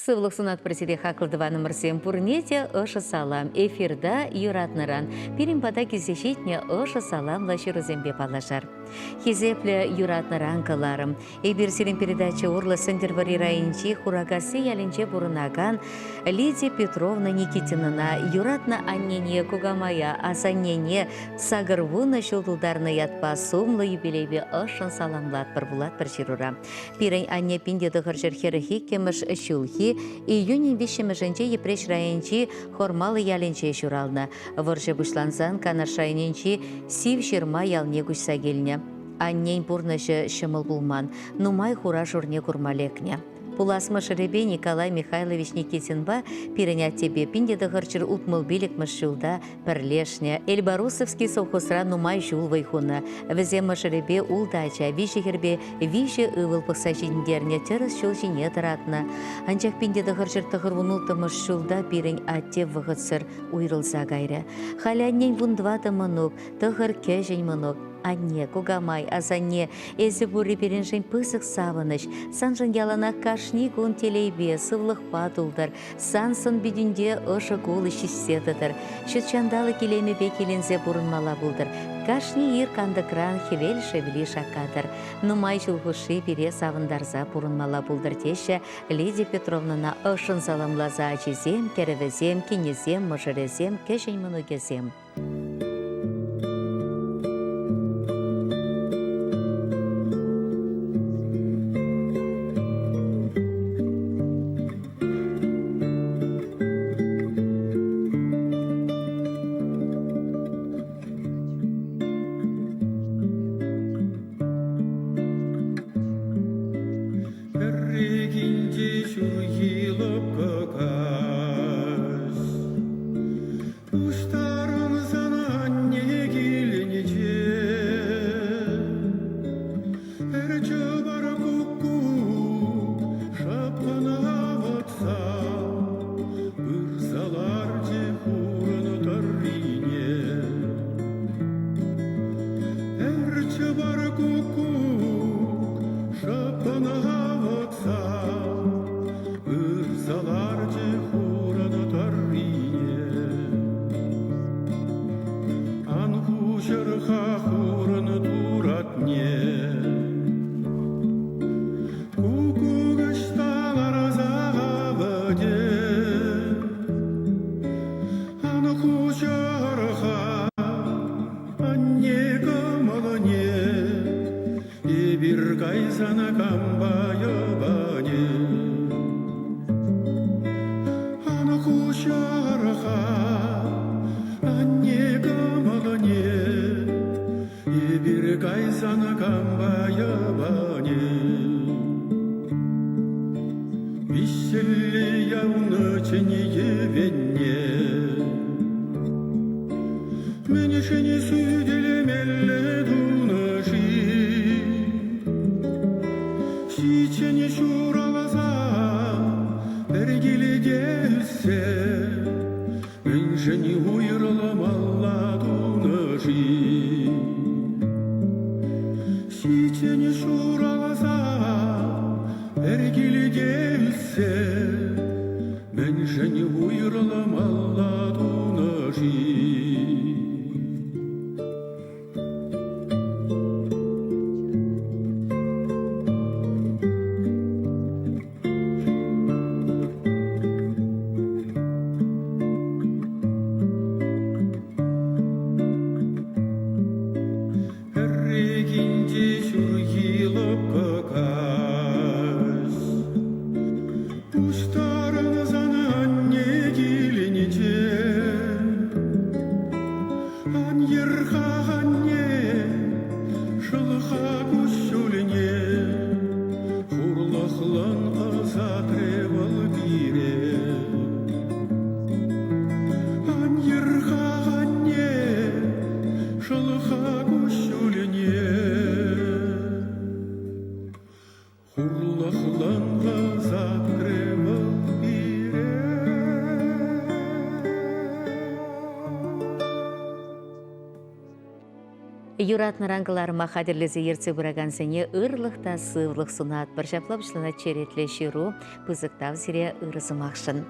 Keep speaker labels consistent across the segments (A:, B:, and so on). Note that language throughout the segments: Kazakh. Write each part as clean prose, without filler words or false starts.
A: Сывлық сунат пресиде хақылдыва номер 7 пурнете ышы салам. Эфирда юратныран. Пиримпада кезешетне ышы салам лаширузембе палашар. Хизепле юратныран кыларым. Эбирсирин передача урла сендервари райончи хурагаси ялинче бурынаган Лидия Петровна Никитинына юратна аннене кугамая асаннене сагырвуна шулдулдарны ятпа сумлы юбилейбе ышын саламлат пырбулат пырширура. Пирен анне пинде дыгыржыр херехи кемыш шулхи июнь вишемеженче епреш райончи хормалы ялинче шурална. Вырже бушлансан канар шайненчи сив ширма ялне гушса келне. Аннен пурнышы шымыл булман, нумай хура журне курмалекне. Пуласмы шыребе Николай Михайлович Никитинба пиреня тебе пинде дыгырчыр утмыл билик мышылда пірлешне. Эльбарусовский совхозра нумай жул вайхуна. Віземы шыребе улдача, виші хербе виші ывыл пықса жиндерне теріс жыл жине таратна. Анчак пинде дыгырчыр тығырвунулты мышылда пирен атте вғытсыр уйрылса гайры. Халяннен вундваты мынук, тығыр кежен мынук. Анне, кугамай, азанне, эзі бурри переншен пысық савыныш, санжын ялана кашни гун телейбе, сывлық патулдар, сансын бидінде ұшы гулы шистетідір. Шүтчандалы келемебе келензе бұрынмала бұлдыр. Кашни ир кандыкран хевел шевели шакадыр. Нумай жылғышы бере савындарза бұрынмала бұлдыр теші Лидия Петровнана ұшын заламлаза ачезем, керевезем, кенезем, мұжырезем, кешен мұнугезем.
B: Хурлахланға затревал
A: юратныран кыларыма хадерлезе ерце бұраган сене ырлықта сывлық сунат, бір жаплапшылына черетле ширу, пызықтав сире ырызымақшын.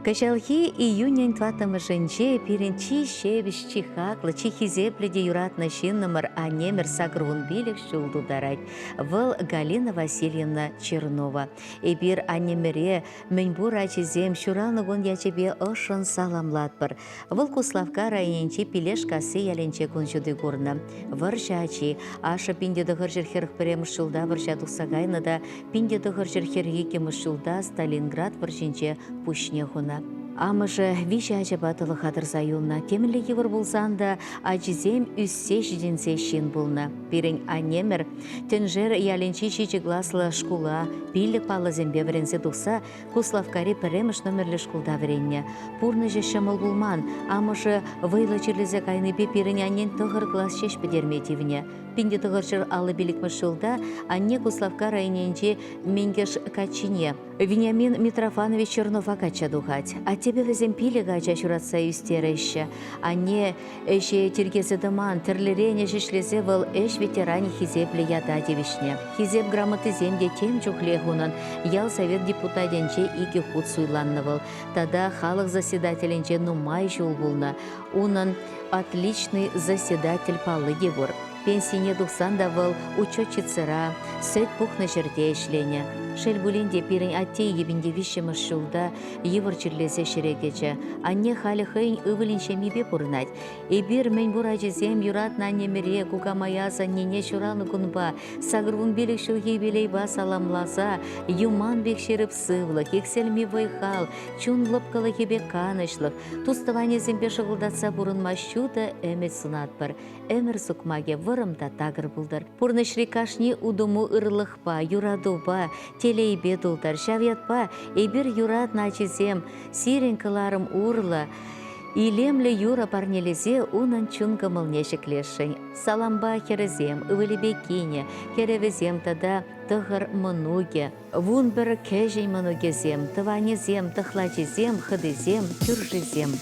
A: Качалхи июнень тватамы женче перенчи шевиш чихаклы чихизепледе юратна шиннымыр анемер сагрун билек шулдударать. Выл Галина Васильевна Чернова. Эбир анемере мэньбур ачизем шуралныгон ячебе ошын саламлатпыр. Выл Куславка районенче пилешкасы яленче кунчуды гурна. Выржа ачи, аша пинде дығыр жерхерх бірем шулда выржа дұқсагайны да пинде дығыр жерхерге кемі шулда Сталинград выржинче пушне хуна. Амыжы виші ажабатылы қадыр заюлна. Темілі евір болсан да ажизем үссе жиденсе шин болна. Бірін анемір тенжер яленчи шичегласлы шкула пилік палы зембе віренсе дұқса Куславкари піреміш номерлі шкулда віренне. Пурны же шамыл болман. Амыжы вайлы черлізе кайныбе бірін анен тұғыр глас шеш бідерметивіне. Пинде тұғыршыр алы білікмі шылда, анне Куславка районенче Менгеш Качине. Вениамин Митрофанович Чернова кача духать. А тебе везем пиліға ача шуратса үстеріші. Анне әші тергесі дыман, тірлерене жишлезе выл әш ветеране хизеплі яда девишне. Хизеп грамоты земде тем чухле хунан, ял совет депутатенче ики худ суйланны выл. Тада халық заседателенче нумай жул булна. Унан отличный заседатель палы дебур. Пенсине духсанда выл учетчицыра, сөт пухна жерде ішлене. Шел бұлінде пирен атте ебінде вишемі шулда евір чірлесе шерегече. Анне халі хыйн ывылінше мебе бұрнать. Эбір мен бұр ажызем юратна немере кукамаяза нене шураны күнба. Сагрун белек шылге белей ба саламлаза. Юман бек шеріп сывлық, екселме вайхал, чун лыпкалы хебе канышлық. Туставане зембе шығылдатса бұрынма шуды әмет сунат бар. Әмір сукмаге вырымда тагыр бұлдар. Пурнышри кашни удуму ырлықпа, юрадуба, телейбе дулдар, шавятпа, эбір юрат начизем, сирен кыларым урлы, илемлі юра парнелезе унан чунгамыл нешеклешін. Саламба херезем, ывылебе кине, керевезем тада тығыр мұнуге, вун бір кәжей мұнугезем, тыванезем, тықлачезем, хыдезем, түржезем.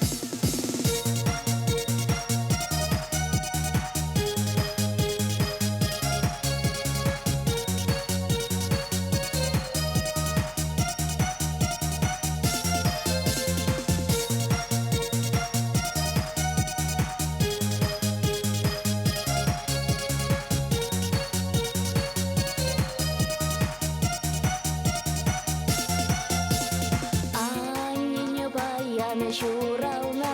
B: Шурална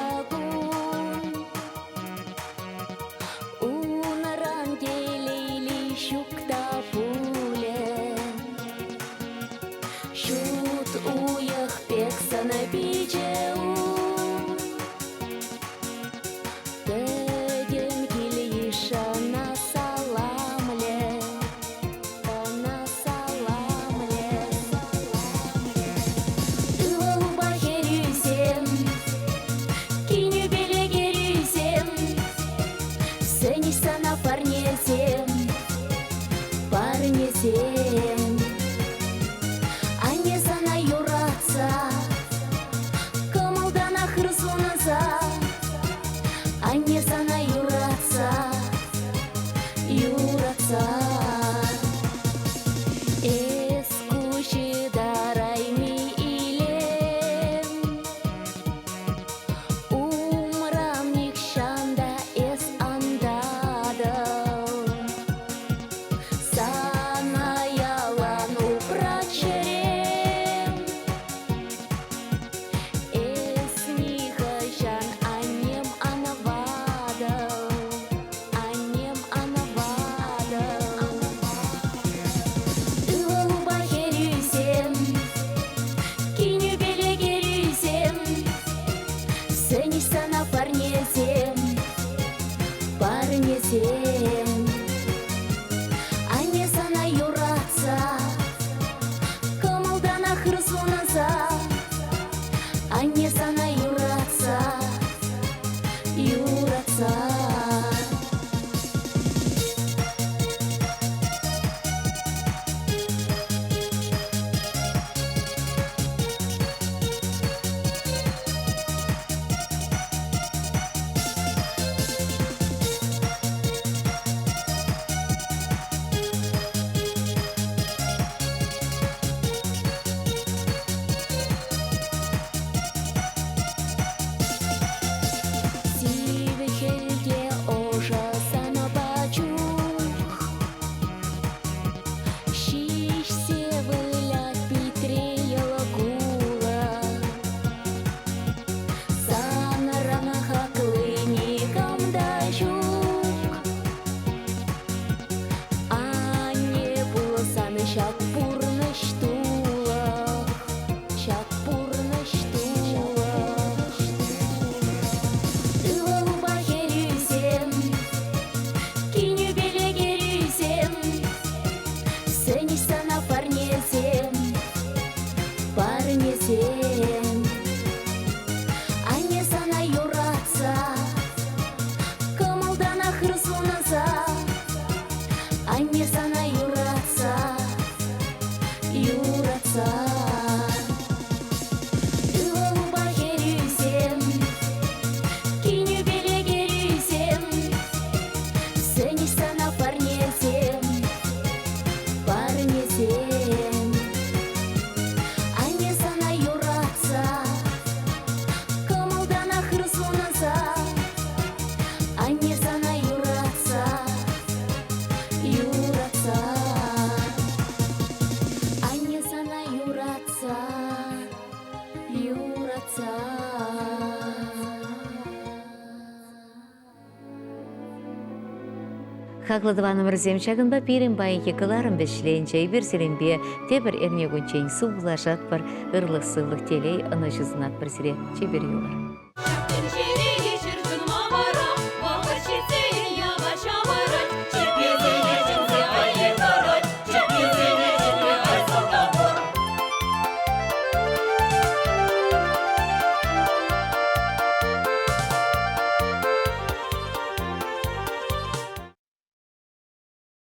B: парнесем. Анне сана юратса, кымылдана хрысунаса. Анне сана юратса, юратса. Ылылуба керюсем, киню беле керюсем. Сені сана парнесем, парнесем. Анне сана юратса, кымылдана хрысунаса. Анне сана юратса, юратса. Анне сана юратса, юратса.
A: Хақлыдываным рзем чагынба пирин байынки кыларым бешленчей бір селенбе тебір эрнегунчейн су булашат бар ырлық сылық телей ына жүзінат бір сире чебер юлар.